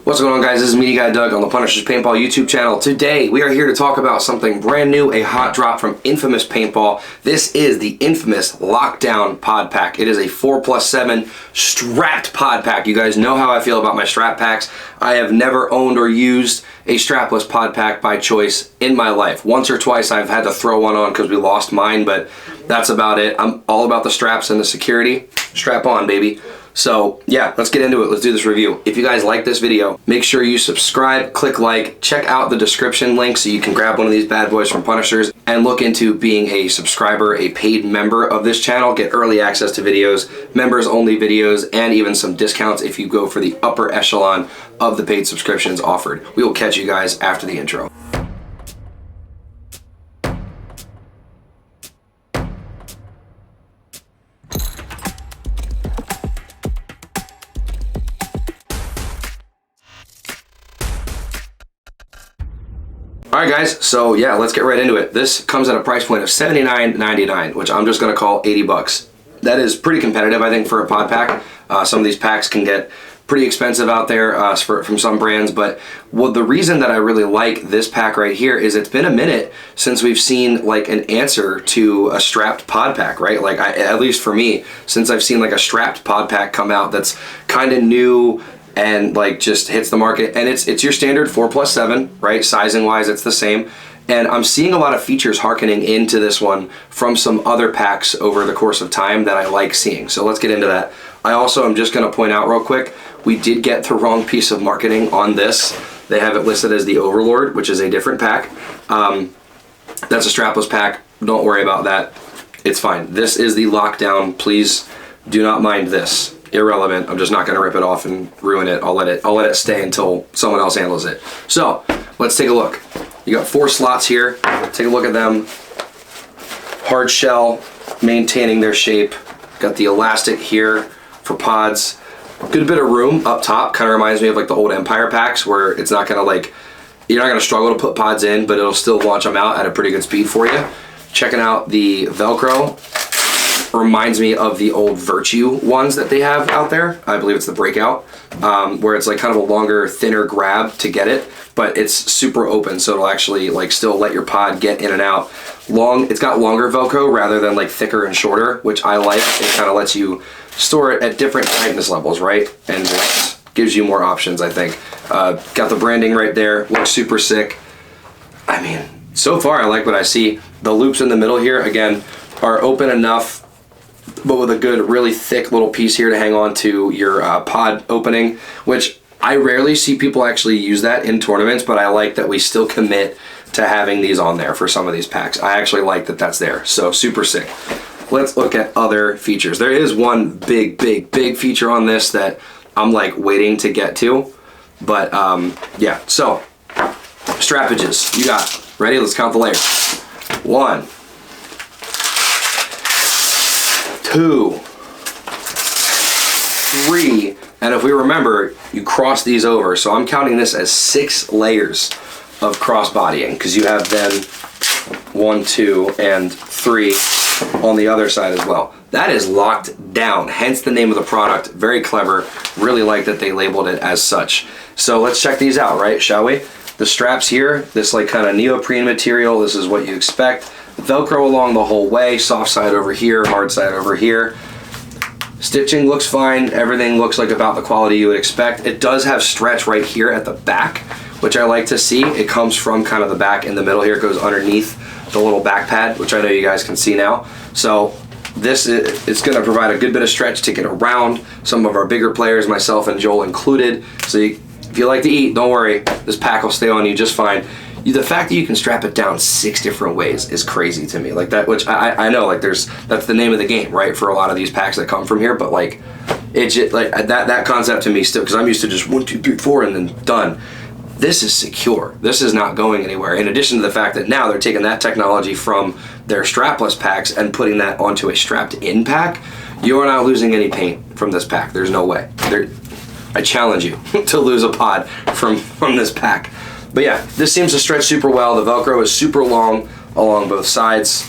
What's going on, guys? This is Meaty Guy Doug on the Punisher's Paintball YouTube channel. Today we are here to talk about something brand new, a hot drop from Infamous Paintball. This is the infamous Lockdown Pod Pack. It is a 4+7 strapped pod pack. You guys know how I feel about my strap packs. I have never owned or used a strapless pod pack by choice in my life. Once or twice I've had to throw one on because we lost mine, but that's about it. I'm all about the straps and the security. Strap on, baby. So yeah, let's get into it. Let's do this review. If you guys like this video, make sure you subscribe, click like, check out the description link so you can grab one of these bad boys from Punishers and look into being a subscriber, a paid member of this channel, get early access to videos, members only videos, and even some discounts if you go for the upper echelon of the paid subscriptions offered. We will catch you guys after the intro. Alright guys, so yeah, let's get right into it. This comes at a price point of $79.99, which I'm just going to call 80 bucks. That is pretty competitive, I think, for a pod pack. Some of these packs can get pretty expensive out there from some brands, but the reason that I really like this pack right here is it's been a minute since we've seen like an answer to a strapped pod pack, right? Like at least for me, since I've seen like a strapped pod pack come out that's kind of new and like just hits the market, and it's your standard 4+7, right? Sizing wise, it's the same. And I'm seeing a lot of features harkening into this one from some other packs over the course of time that I like seeing. So let's get into that. I also am just gonna point out real quick, we did get the wrong piece of marketing on this. They have it listed as the Overlord, which is a different pack. That's a strapless pack, don't worry about that. It's fine. This is the Lockdown. Please do not mind this. Irrelevant. I'm just not going to rip it off and ruin it. I'll let it stay until someone else handles it. So let's take a look. You got 4 slots here. Take a look at them. Hard shell, maintaining their shape. Got the elastic here for pods. Good bit of room up top. Kind of reminds me of like the old Empire packs where it's not going to like, you're not going to struggle to put pods in, but it'll still launch them out at a pretty good speed for you. Checking out the Velcro. Reminds me of the old Virtue ones that they have out there. I believe it's the Breakout, where it's like kind of a longer, thinner grab to get it, but it's super open, so it'll actually like still let your pod get in and out. It's got longer Velcro rather than like thicker and shorter, which I like. It kind of lets you store it at different tightness levels, right? And gives you more options, I think. Got the branding right there. Looks super sick. I mean, so far I like what I see. The loops in the middle here, again, are open enough, but with a good, really thick little piece here to hang on to your pod opening, which I rarely see people actually use that in tournaments, but I like that we still commit to having these on there for some of these packs. I actually like that that's there, so super sick. Let's look at other features. There is one big feature on this that I'm like waiting to get to, but yeah, so strappages, you got, ready? Let's count the layers. 1, 2, 3, and if we remember, you cross these over, so I'm counting this as 6 layers of crossbodying, because you have then 1, 2, and 3 on the other side as well. That is locked down, hence the name of the product. Very clever. Really like that they labeled it as such. So let's check these out, right, shall we? The straps here, this like kind of neoprene material, this is what you expect. Velcro along the whole way, soft side over here, hard side over here. Stitching looks fine, everything looks like about the quality you would expect. It does have stretch right here at the back, which I like to see. It comes from kind of the back in the middle here, it goes underneath the little back pad, which I know you guys can see now. So this it's going to provide a good bit of stretch to get around some of our bigger players, myself and Joel included. So if you like to eat, don't worry, this pack will stay on you just fine. The fact that you can strap it down 6 different ways is crazy to me. Like that, which I know, like that's the name of the game, right? For a lot of these packs that come from here, but like it just like that concept to me still, because I'm used to just 1, 2, 3, 4 and then done. This is secure. This is not going anywhere. In addition to the fact that now they're taking that technology from their strapless packs and putting that onto a strapped in pack, you are not losing any paint from this pack. There's no way. I challenge you to lose a pod from this pack. But yeah, this seems to stretch super well. The Velcro is super long along both sides.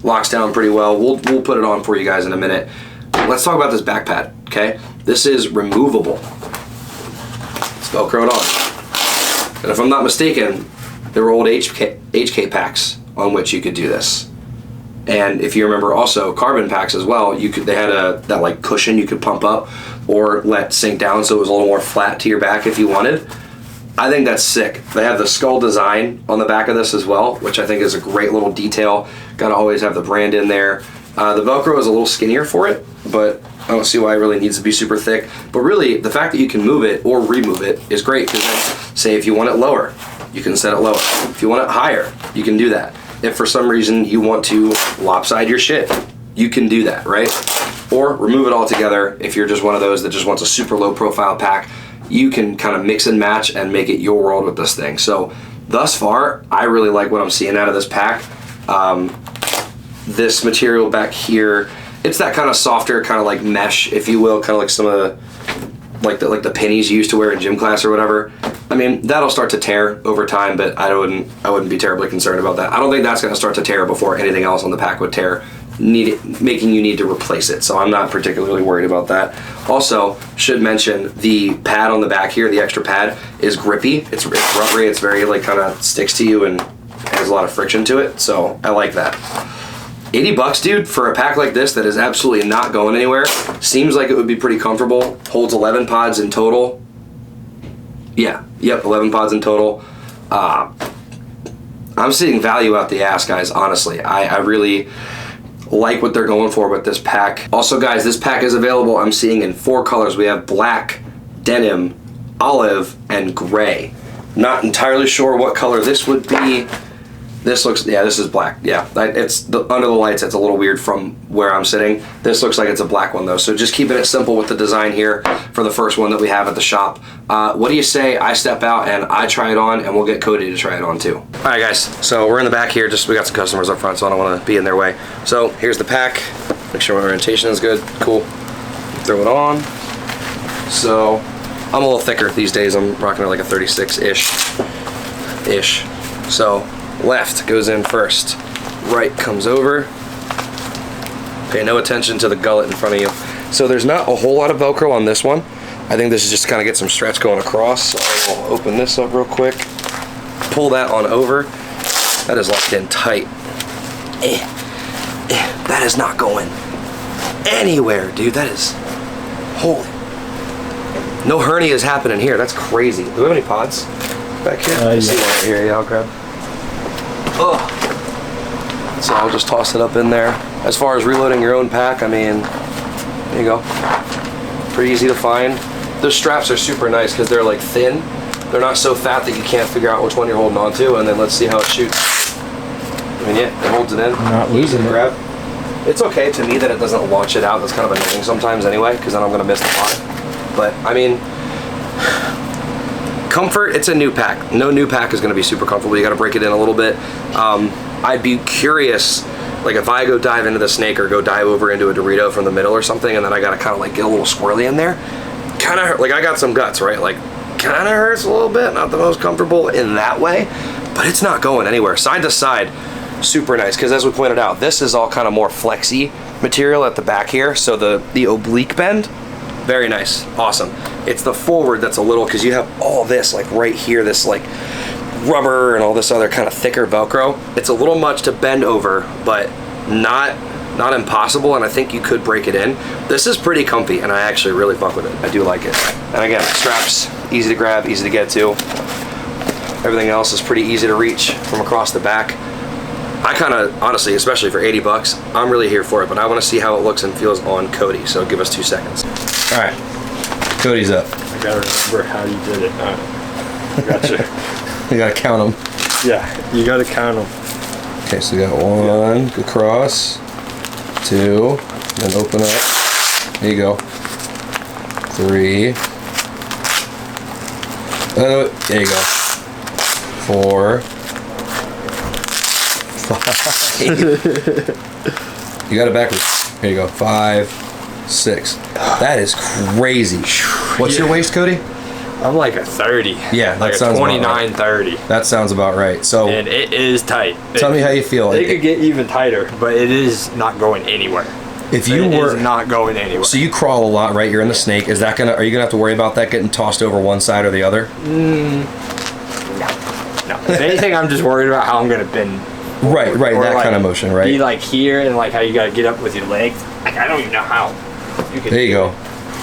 Locks down pretty well. We'll put it on for you guys in a minute. Let's talk about this back pad, okay? This is removable. Let's Velcro it on. And if I'm not mistaken, there were old HK packs on which you could do this. And if you remember also carbon packs as well, they had that like cushion you could pump up or let sink down so it was a little more flat to your back if you wanted. I think that's sick. They have the skull design on the back of this as well, which I think is a great little detail. Gotta always have the brand in there. The Velcro is a little skinnier for it, but I don't see why it really needs to be super thick. But really, the fact that you can move it or remove it is great, because then, say if you want it lower, you can set it lower. If you want it higher, you can do that. If for some reason you want to lopside your shit, you can do that, right? Or remove it all together if you're just one of those that just wants a super low profile pack. You can kind of mix and match and make it your world with this thing. So thus far, I really like what I'm seeing out of this pack. This material back here, it's that kind of softer, kind of like mesh, if you will, kind of like some of the like the pennies you used to wear in gym class or whatever. I mean, that'll start to tear over time, but I wouldn't be terribly concerned about that. I don't think that's going to start to tear before anything else on the pack would tear, making you need to replace it. So I'm not particularly worried about that. Also, should mention the pad on the back here, the extra pad, is grippy. It's rubbery. It's very like kind of sticks to you and has a lot of friction to it. So I like that. 80 bucks, dude, for a pack like this that is absolutely not going anywhere. Seems like it would be pretty comfortable. Holds 11 pods in total. Yeah, yep, 11 pods in total. I'm seeing value out the ass, guys, honestly. I really like what they're going for with this pack. Also, guys, this pack is available, I'm seeing, in 4 colors. We have black, denim, olive, and gray. Not entirely sure what color this would be. This looks, yeah, this is black. Yeah, it's under the lights, it's a little weird from where I'm sitting. This looks like it's a black one though. So just keeping it simple with the design here for the first one that we have at the shop. What do you say I step out and I try it on, and we'll get Cody to try it on too. All right, guys, so we're in the back here. We got some customers up front, so I don't want to be in their way. So here's the pack. Make sure my orientation is good. Cool. Throw it on. So I'm a little thicker these days. I'm rocking like a 36-ish. So left goes in first, right comes over. Pay no attention to the gullet in front of you. So there's not a whole lot of Velcro on this one. I think this is just kind of get some stretch going across. So I'll open this up real quick, pull that on over. That is locked in tight. That is not going anywhere, dude. That is, holy. No hernias happening here. That's crazy. Do we have any pods back here? Yeah. See one right here. Yeah, I'll grab. Oh. So I'll just toss it up in there. As far as reloading your own pack, I mean, there you go. Pretty easy to find. The straps are super nice because they're like thin. They're not so fat that you can't figure out which one you're holding on to, and then let's see how it shoots. I mean, yeah, it holds it in. Not losing it. Grab. It's okay to me that it doesn't launch it out. That's kind of annoying sometimes anyway, because then I'm gonna miss the pot. But I mean, comfort, it's a new pack. No new pack is gonna be super comfortable. You gotta break it in a little bit. I'd be curious, like if I go dive into the snake or go dive over into a Dorito from the middle or something, and then I gotta kind of like get a little squirrely in there, kind of like I got some guts, right? Like kind of hurts a little bit, not the most comfortable in that way, but it's not going anywhere. Side to side, super nice, because as we pointed out, this is all kind of more flexy material at the back here, so the oblique bend, very nice, awesome. It's the forward that's a little, because you have all this like right here, this like rubber and all this other kind of thicker Velcro. It's a little much to bend over, but not impossible, and I think you could break it in. This is pretty comfy, and I actually really fuck with it. I do like it. And again, straps, easy to grab, easy to get to. Everything else is pretty easy to reach from across the back. I kind of, honestly, especially for 80 bucks, I'm really here for it, but I want to see how it looks and feels on Cody, so give us 2 seconds. All right, Cody's up. I gotta remember how you did it. I gotcha. You gotta count them. Yeah, you gotta count them. Okay, so we got 1, go across, 2, then open up. There you go. 3. There you go. 4. 5. You got it backwards. Here you go. 5, 6. That is crazy. What's your waist, Cody? I'm like a 30. Yeah, that like sounds a 29, about right. 30. That sounds about right. So, and it is tight. Tell me how you feel. It could get even tighter, but it is not going anywhere. If you It were is not going anywhere. So you crawl a lot, right? You're in the snake. Are you gonna have to worry about that getting tossed over one side or the other? No. If anything, I'm just worried about how I'm gonna bend. Right, Or, that like, kind of motion, right? Be like here and like how you gotta get up with your legs. Like, I don't even know how. There you go.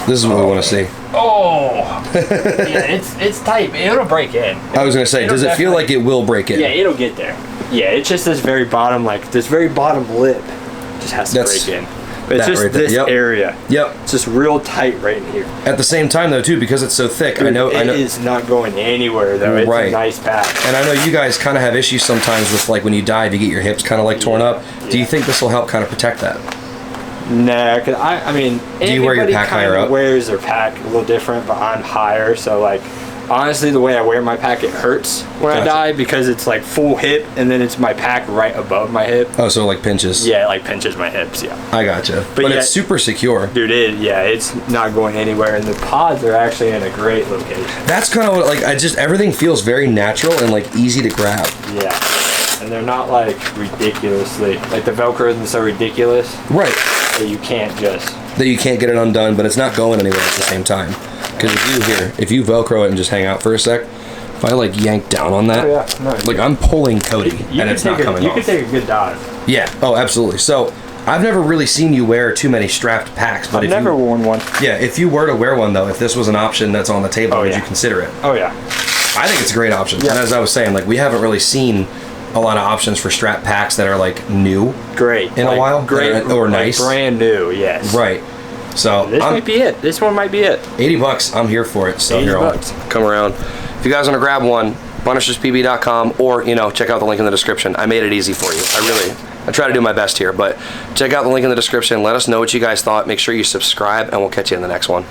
This is what we want to see. Oh, yeah, it's tight. It'll break in. I was gonna say, does it feel like it will break in? Yeah, it'll get there. Yeah, it's just this very bottom, this very bottom lip, just has to break in. But it's just right there. this area. Yep. It's just real tight right in here. At the same time, though, too, because it's so thick, Dude, I know. It is not going anywhere though. It's Right. a nice pack. And I know you guys kind of have issues sometimes with like when you dive, you get your hips kind of like torn up. Do you think this will help kind of protect that? Nah, cause I mean, do you wear your pack higher up? Wears their pack a little different, but I'm higher, so like, honestly, the way I wear my pack, it hurts when I dive because it's like full hip, and then it's my pack right above my hip. Oh, so like pinches. Yeah, it like pinches my hips. Yeah. I gotcha. But yeah, it's super secure. Dude, it's not going anywhere, and the pods are actually in a great location. That's kind of what, like, everything feels very natural and like easy to grab. Yeah. And they're not like ridiculously, like the Velcro isn't so ridiculous. Right. That you can't get it undone, but it's not going anywhere at the same time. Because if you Velcro it and just hang out for a sec, if I like yank down on that, like I'm pulling Cody and it's not coming off. You can take a good dive. Yeah. Oh, absolutely. So I've never really seen you wear too many strapped packs, but I've never worn one. Yeah. If you were to wear one though, if this was an option that's on the table, would you consider it? Oh yeah. I think it's a great option. Yeah. And as I was saying, like we haven't really seen a lot of options for strap packs that are like new. Great. In a while. Great or nice. Brand new. Yes. Right. So this might be it. This one might be it. $80. I'm here for it. So here I'll come around. If you guys want to grab one, punishespb.com, or check out the link in the description. I made it easy for you. I try to do my best here, but check out the link in the description. Let us know what you guys thought. Make sure you subscribe, and we'll catch you in the next one.